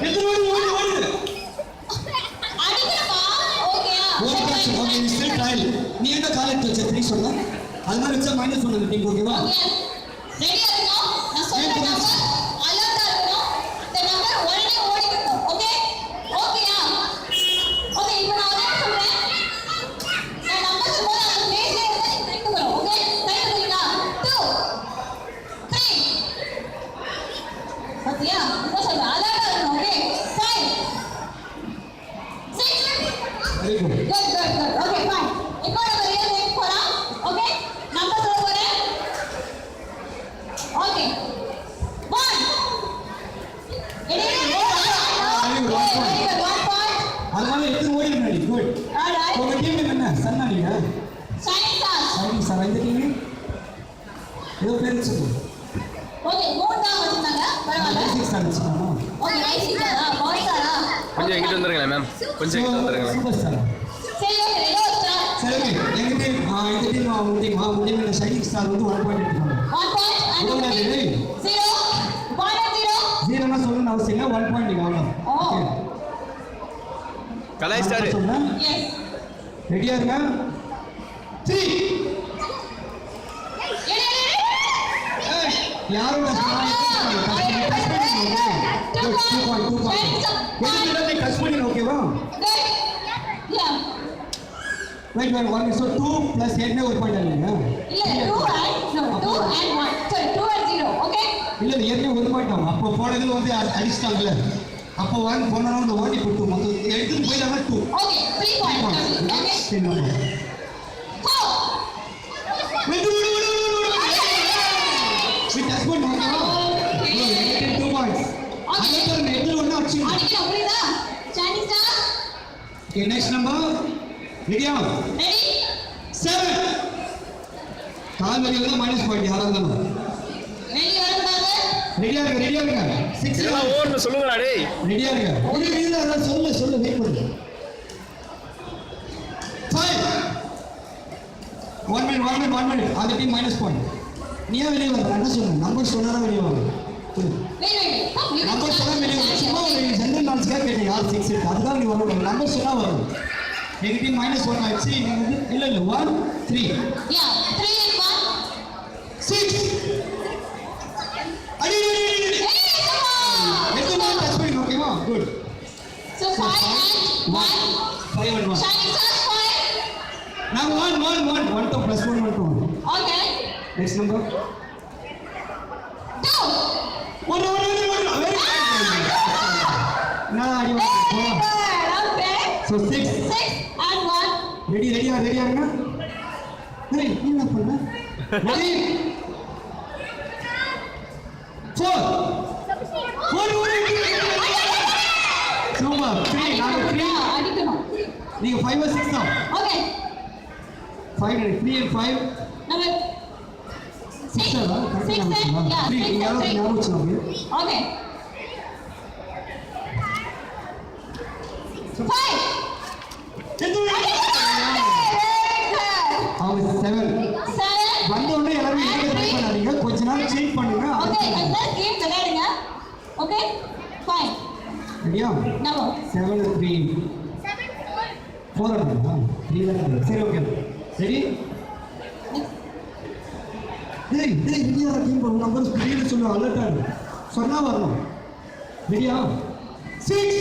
எத்தனை ஓடி ஓடி அடிக்கறப்பா ஓகேயா ஓகே நீ ஸ்டில் ட்ரையல் நீ என்ன காலேஜ் வச்ச 3 சொன்னா அது மாதிரி வச்சா மைனஸ் 1 டீம் ஓகேவா ரெடியா இருக்கணும் நான் சொல்றேன் நம்பர் அலர்ட்டா இருக்கணும் இந்த நம்பர் உடனே ஓடிக்கணும் ஓகே ஓகேயா ஓகே இப்போ நான் அத சொல்றேன் நான் நம்பர் சொல்லும்போது அந்த பேஸ்ல இருந்து டைம் வரும் ஓகே டைம் சொல்லுங்க 2 3 ஓகேயா இப்போ சொல்றேன் அலர்ட்டா இருக்கணும் okay 5 6 very good good okay fine இப்போ நம்ம ரியல் லைஃப் போலாம் ஓகே நம்பர் சொல்ல போறேன் ஓகே 1 அதனால எத்தனை ஓடி முன்னாடி குட் உங்க டீம் என்ன சன்னாடியா சைனிங் சார் இந்த டீம் ஏதோ பேர் சொல்லு ஓகே மூணு தான் வச்சிருந்தாங்க பரவாயில்ல சிக்ஸ் ஆனிச்சுமா ஓகே நைஸ் சாரா பாய் சாரா கொஞ்சம் எங்கிட்ட வந்துருங்களேன் மேம் கொஞ்சம் எங்கிட்ட வந்துருங்களேன் சூப்பர் ஸ்டார் சரி ஓகே ரெடி ஸ்டார்ட் சரி ஓகே எங்க டீம் இந்த டீம் அவங்க டீம்ல சைனிங் ஸ்டார் வந்து 1 பாயிண்ட் எடுத்துட்டாங்க 1 பாயிண்ட் 0 ஜீரோனா சொல்லணும்னு அவசியம் இல்லை 1 பாயிண்ட் அவ்வளோ ஓகே கலை ஸ்டார் எஸ் ரெடியா இருங்க 3 யாரும் டச் பண்ணி ஓகேவா வெயிட் வெயிட் 1 so 2 plus 8 ஒரு பாயிண்ட் இல்லையா இல்ல 2 and 1 sorry 2 and 0 ஓகே இல்ல ஏற்கனவே ஒரு பாயிண்ட் ஆகும் அப்போ போனது வந்து அடிச்சிட்டாங்கல்ல அப்போ 1 போனோம் அந்த ஓடி போட்டு மொத்தம் எடுத்து போயிடாம 2 ஓகே 3 பாயிண்ட் ஓகே சரி ஓகே 4 we டச் பண்ணி ஓகேவா 2 பாயிண்ட்ஸ் அனதர் மெட்டல் ஒண்ணு அடிச்சு அடிக்க அப்படிதா Chinese star okay next number ரெடியா ரெடி 7 கால் வரையில தான் மைனஸ் பாயிண்ட் யாரா இருந்தாலும் ரெடி வரக்கூடாது ரெடியா இருங்க 6 எல்லாம் ஓடுன்னு சொல்லுங்கடா டேய் ரெடியா இருங்க ஒரு இல்ல அத சொல்லு வெயிட் பண்ணு 5 1 minute அந்த டீம் மைனஸ் பாயிண்ட் நீயே வெளிய வர என்ன சொல்றேன் நம்பர் சொன்னாரா வெளிய வர வெயிட் நம்பர் சொன்னா வெளிய வர சும்மா ஒரு ஜெனரல் நாலேஜ்க்காக கேட்டேன் யார் 6 இருக்கு அதுதான் நீ வரணும் நம்பர் சொன்னா வரும் எங்க டீம் மைனஸ் 1 ஆயிடுச்சு இல்ல 1 3 யா 3 and 1 6 அடி எத்தனை டச் பண்ணி ஓகேவா good so 5 and 1 5 and 1 Chinese stars 5 now 1 to plus 1 1 to okay next number 2 1 very good na okay so 6 and 1 ready இருங்க hey என்ன பண்ண ready 4 super 3 நாங்க 3 அடிக்கணும் நீங்க 5 or 6 தான் okay 5 3 and 5 number 6 and yeah 6 and 3 okay 5 அவங்க 7 வந்த உடனே எல்லாரும் இங்க ட்ரை பண்ணாதீங்க கொஞ்ச நாள் சேஞ்ச் பண்ணுங்க ஓகே அந்த கேம் விளையாடுங்க ஓகே ஃபைன் ரெடியா நம்பர் 7 3 4 3 சரி ஓகே ரெடி டேய் ரெடியா டீம் பண்ணு நம்பர் ஸ்பீட் சொல்லு அலர்ட் ஆகு சொன்னா வரணும் ரெடியா 6